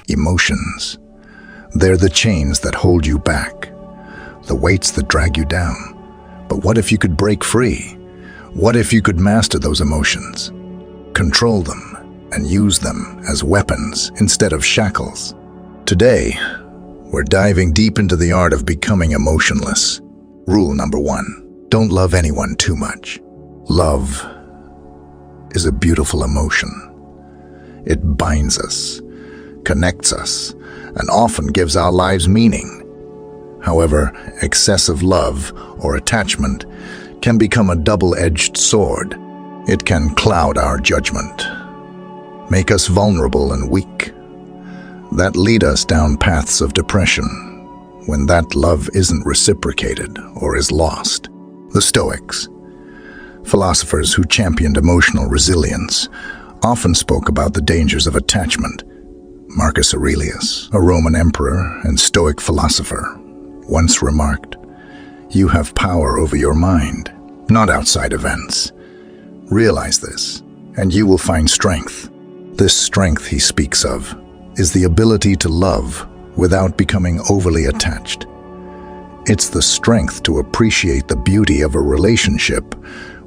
Emotions. They're the chains that hold you back, the weights that drag you down. But what if you could break free? What if you could master those emotions, control them, and use them as weapons instead of shackles? Today, we're diving deep into the art of becoming emotionless. Rule number 1, don't love anyone too much. Love is a beautiful emotion. It binds us, connects us, and often gives our lives meaning. However, excessive love or attachment can become a double-edged sword. It can cloud our judgment, make us vulnerable and weak, that lead us down paths of depression when that love isn't reciprocated or is lost. The Stoics, philosophers who championed emotional resilience, often spoke about the dangers of attachment. Marcus Aurelius, a Roman emperor and Stoic philosopher, once remarked, "You have power over your mind, not outside events. Realize this, and you will find strength." This strength he speaks of is the ability to love without becoming overly attached. It's the strength to appreciate the beauty of a relationship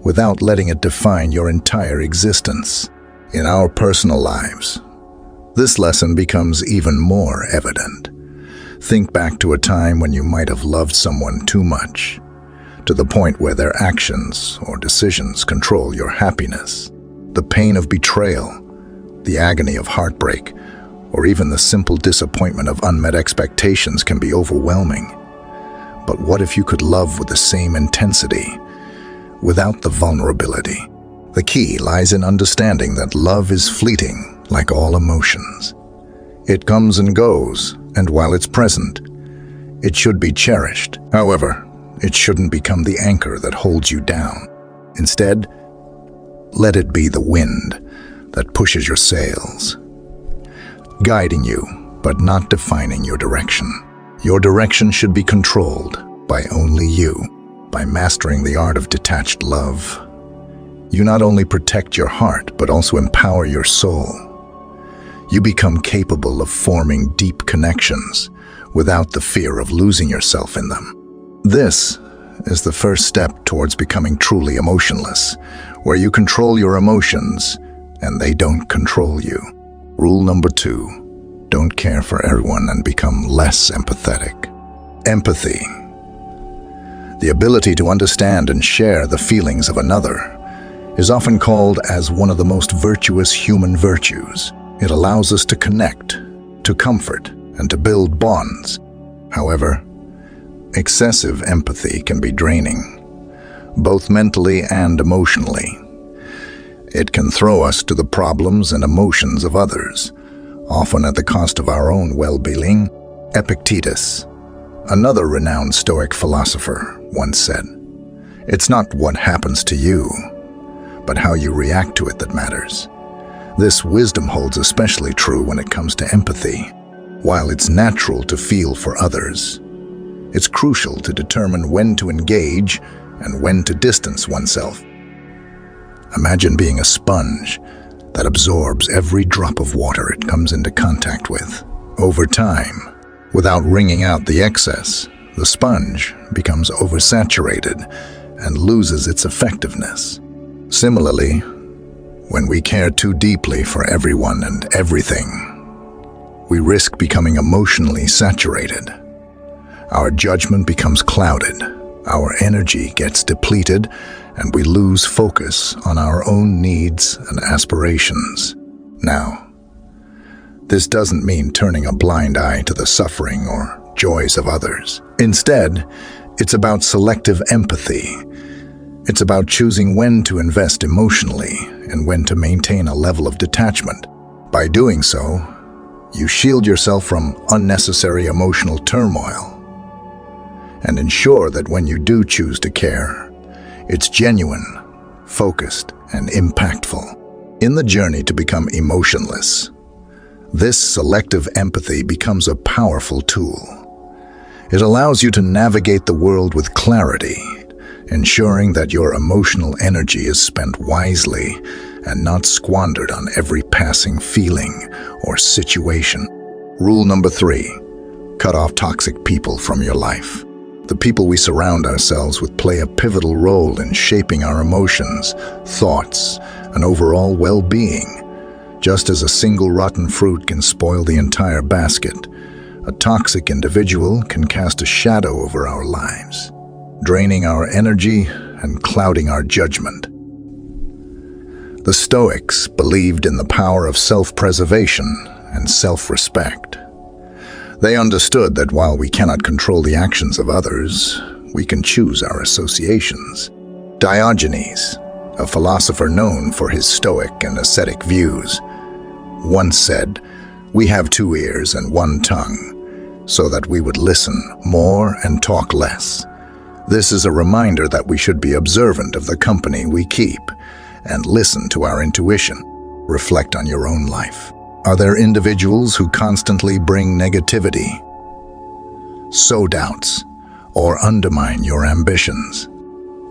without letting it define your entire existence. In our personal lives, this lesson becomes even more evident. Think back to a time when you might have loved someone too much, to the point where their actions or decisions control your happiness. The pain of betrayal, the agony of heartbreak, or even the simple disappointment of unmet expectations can be overwhelming. But what if you could love with the same intensity, without the vulnerability? The key lies in understanding that love is fleeting, like all emotions. It comes and goes, and while it's present, it should be cherished. However, it shouldn't become the anchor that holds you down. Instead, let it be the wind that pushes your sails, guiding you, but not defining your direction. Your direction should be controlled by only you. By mastering the art of detached love, you not only protect your heart, but also empower your soul. You become capable of forming deep connections without the fear of losing yourself in them. This is the first step towards becoming truly emotionless, where you control your emotions and they don't control you. Rule number 2, don't care for everyone and become less empathetic. Empathy, the ability to understand and share the feelings of another, is often called as one of the most virtuous human virtues. It allows us to connect, to comfort, and to build bonds. However, excessive empathy can be draining, both mentally and emotionally. It can throw us to the problems and emotions of others, often at the cost of our own well-being. Epictetus, another renowned Stoic philosopher, once said, "It's not what happens to you, but how you react to it that matters." This wisdom holds especially true when it comes to empathy. While it's natural to feel for others, it's crucial to determine when to engage and when to distance oneself. Imagine being a sponge that absorbs every drop of water it comes into contact with. Over time, without wringing out the excess, the sponge becomes oversaturated and loses its effectiveness. Similarly, when we care too deeply for everyone and everything, we risk becoming emotionally saturated. Our judgment becomes clouded, our energy gets depleted, and we lose focus on our own needs and aspirations. Now, this doesn't mean turning a blind eye to the suffering or joys of others. Instead, it's about selective empathy. It's about choosing when to invest emotionally and when to maintain a level of detachment. By doing so, you shield yourself from unnecessary emotional turmoil and ensure that when you do choose to care, it's genuine, focused, and impactful. In the journey to become emotionless, this selective empathy becomes a powerful tool. It allows you to navigate the world with clarity, ensuring that your emotional energy is spent wisely and not squandered on every passing feeling or situation. Rule number 3, cut off toxic people from your life. The people we surround ourselves with play a pivotal role in shaping our emotions, thoughts, and overall well-being. Just as a single rotten fruit can spoil the entire basket, a toxic individual can cast a shadow over our lives, draining our energy and clouding our judgment. The Stoics believed in the power of self-preservation and self-respect. They understood that while we cannot control the actions of others, we can choose our associations. Diogenes, a philosopher known for his Stoic and ascetic views, once said, "We have 2 ears and 1 tongue, so that we would listen more and talk less." This is a reminder that we should be observant of the company we keep and listen to our intuition. Reflect on your own life. Are there individuals who constantly bring negativity, sow doubts, or undermine your ambitions?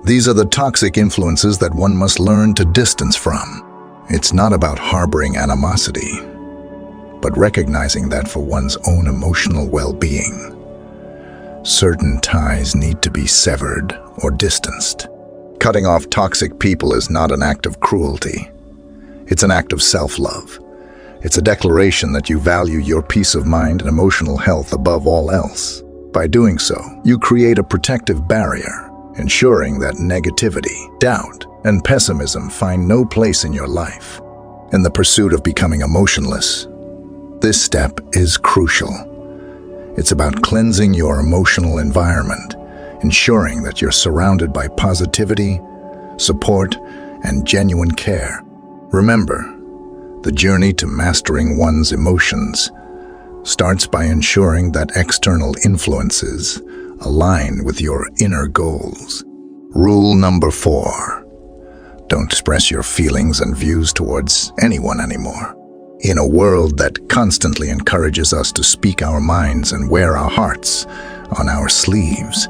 These are the toxic influences that one must learn to distance from. It's not about harboring animosity, but recognizing that for one's own emotional well-being, certain ties need to be severed or distanced. Cutting off toxic people is not an act of cruelty. It's an act of self-love. It's a declaration that you value your peace of mind and emotional health above all else. By doing so, you create a protective barrier, ensuring that negativity, doubt, and pessimism find no place in your life. In the pursuit of becoming emotionless, this step is crucial. It's about cleansing your emotional environment, ensuring that you're surrounded by positivity, support, and genuine care. Remember, the journey to mastering one's emotions starts by ensuring that external influences align with your inner goals. Rule number 4, don't express your feelings and views towards anyone anymore. In a world that constantly encourages us to speak our minds and wear our hearts on our sleeves,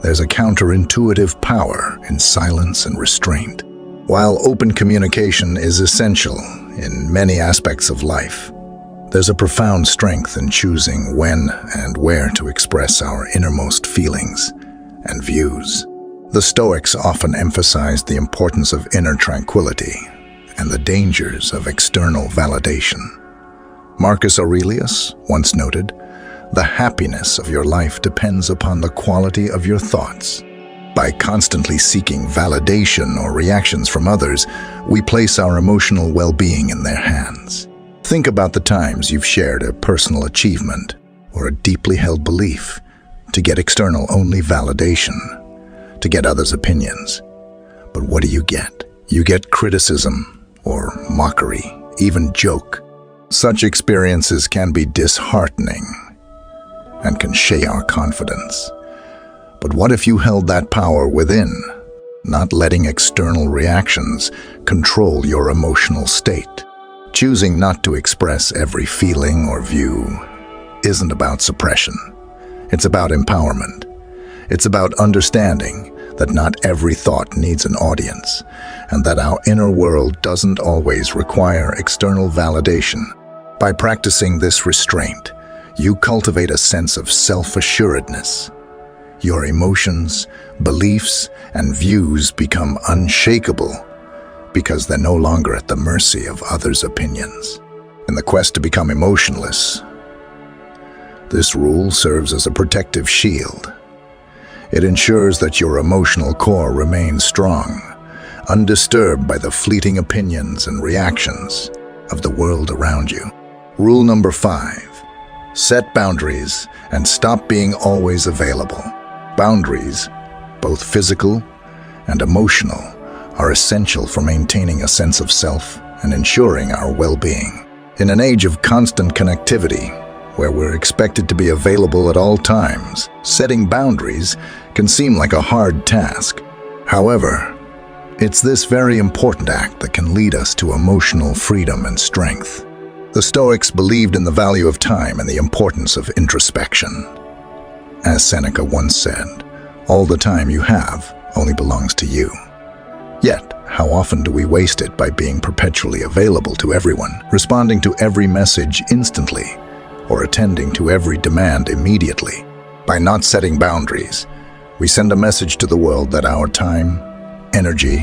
there's a counterintuitive power in silence and restraint. While open communication is essential in many aspects of life, there's a profound strength in choosing when and where to express our innermost feelings and views. The Stoics often emphasized the importance of inner tranquility and the dangers of external validation. Marcus Aurelius once noted, "The happiness of your life depends upon the quality of your thoughts." By constantly seeking validation or reactions from others, we place our emotional well-being in their hands. Think about the times you've shared a personal achievement or a deeply held belief to get external-only validation, to get others' opinions. But what do you get? You get criticism or mockery, even joke. Such experiences can be disheartening and can shake our confidence. But what if you held that power within, not letting external reactions control your emotional state? Choosing not to express every feeling or view isn't about suppression. It's about empowerment. It's about understanding that not every thought needs an audience, and that our inner world doesn't always require external validation. By practicing this restraint, you cultivate a sense of self-assuredness. Your emotions, beliefs, and views become unshakable because they're no longer at the mercy of others' opinions. In the quest to become emotionless, this rule serves as a protective shield. It ensures that your emotional core remains strong, undisturbed by the fleeting opinions and reactions of the world around you. Rule number 5, set boundaries and stop being always available. Boundaries, both physical and emotional, are essential for maintaining a sense of self and ensuring our well-being. In an age of constant connectivity, where we're expected to be available at all times, setting boundaries can seem like a hard task. However, it's this very important act that can lead us to emotional freedom and strength. The Stoics believed in the value of time and the importance of introspection. As Seneca once said, "All the time you have only belongs to you." Yet, how often do we waste it by being perpetually available to everyone, responding to every message instantly, or attending to every demand immediately. By not setting boundaries, we send a message to the world that our time, energy,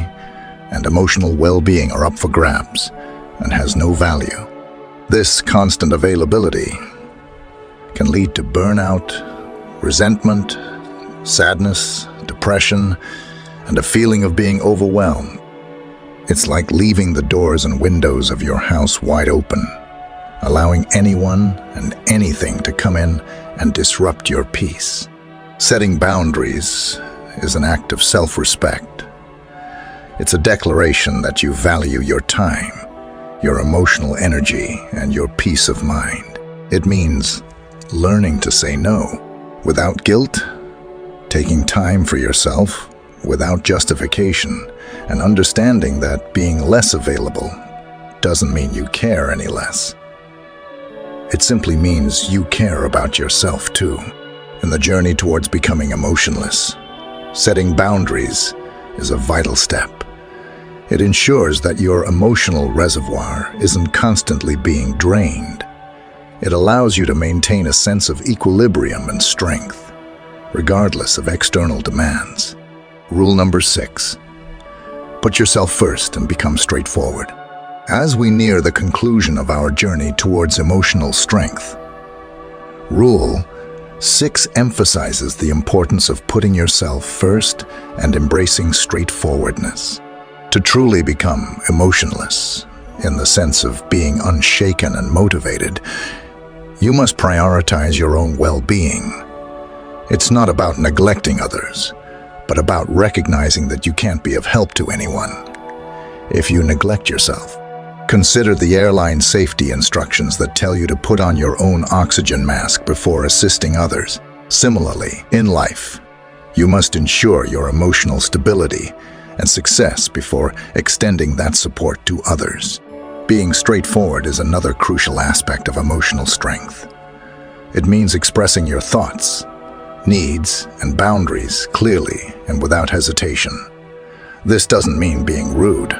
and emotional well-being are up for grabs and has no value. This constant availability can lead to burnout, resentment, sadness, depression, and a feeling of being overwhelmed. It's like leaving the doors and windows of your house wide open, allowing anyone and anything to come in and disrupt your peace. Setting boundaries is an act of self-respect. It's a declaration that you value your time, your emotional energy, and your peace of mind. It means learning to say no without guilt, taking time for yourself without justification, and understanding that being less available doesn't mean you care any less. It simply means you care about yourself too. In the journey towards becoming emotionless, setting boundaries is a vital step. It ensures that your emotional reservoir isn't constantly being drained. It allows you to maintain a sense of equilibrium and strength, regardless of external demands. Rule number 6. Put yourself first and become straightforward. As we near the conclusion of our journey towards emotional strength, Rule 6 emphasizes the importance of putting yourself first and embracing straightforwardness. To truly become emotionless, in the sense of being unshaken and motivated, you must prioritize your own well-being. It's not about neglecting others, but about recognizing that you can't be of help to anyone if you neglect yourself. Consider the airline safety instructions that tell you to put on your own oxygen mask before assisting others. Similarly, in life, you must ensure your emotional stability and success before extending that support to others. Being straightforward is another crucial aspect of emotional strength. It means expressing your thoughts, needs, and boundaries clearly and without hesitation. This doesn't mean being rude,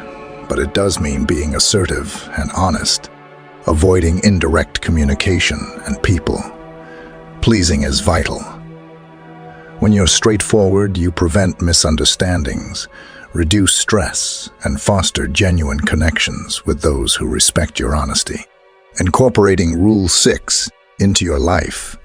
but it does mean being assertive and honest, avoiding indirect communication and people. Pleasing is vital. When you're straightforward, you prevent misunderstandings, reduce stress, and foster genuine connections with those who respect your honesty. Incorporating Rule 6 into your life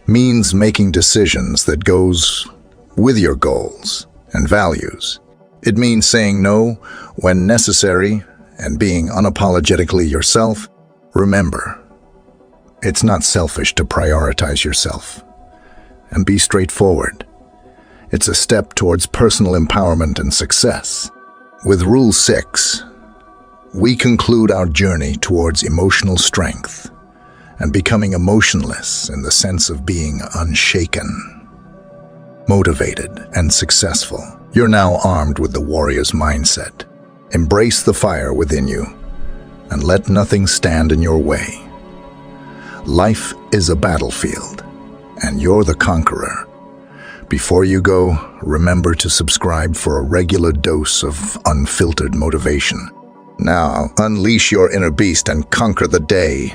means making decisions that goes with your goals and values. It means saying no when necessary and being unapologetically yourself. Remember, it's not selfish to prioritize yourself and be straightforward. It's a step towards personal empowerment and success. With Rule 6, we conclude our journey towards emotional strength and becoming emotionless in the sense of being unshaken, motivated, and successful. You're now armed with the warrior's mindset. Embrace the fire within you and let nothing stand in your way. Life is a battlefield, and you're the conqueror. Before you go, remember to subscribe for a regular dose of unfiltered motivation. Now, unleash your inner beast and conquer the day.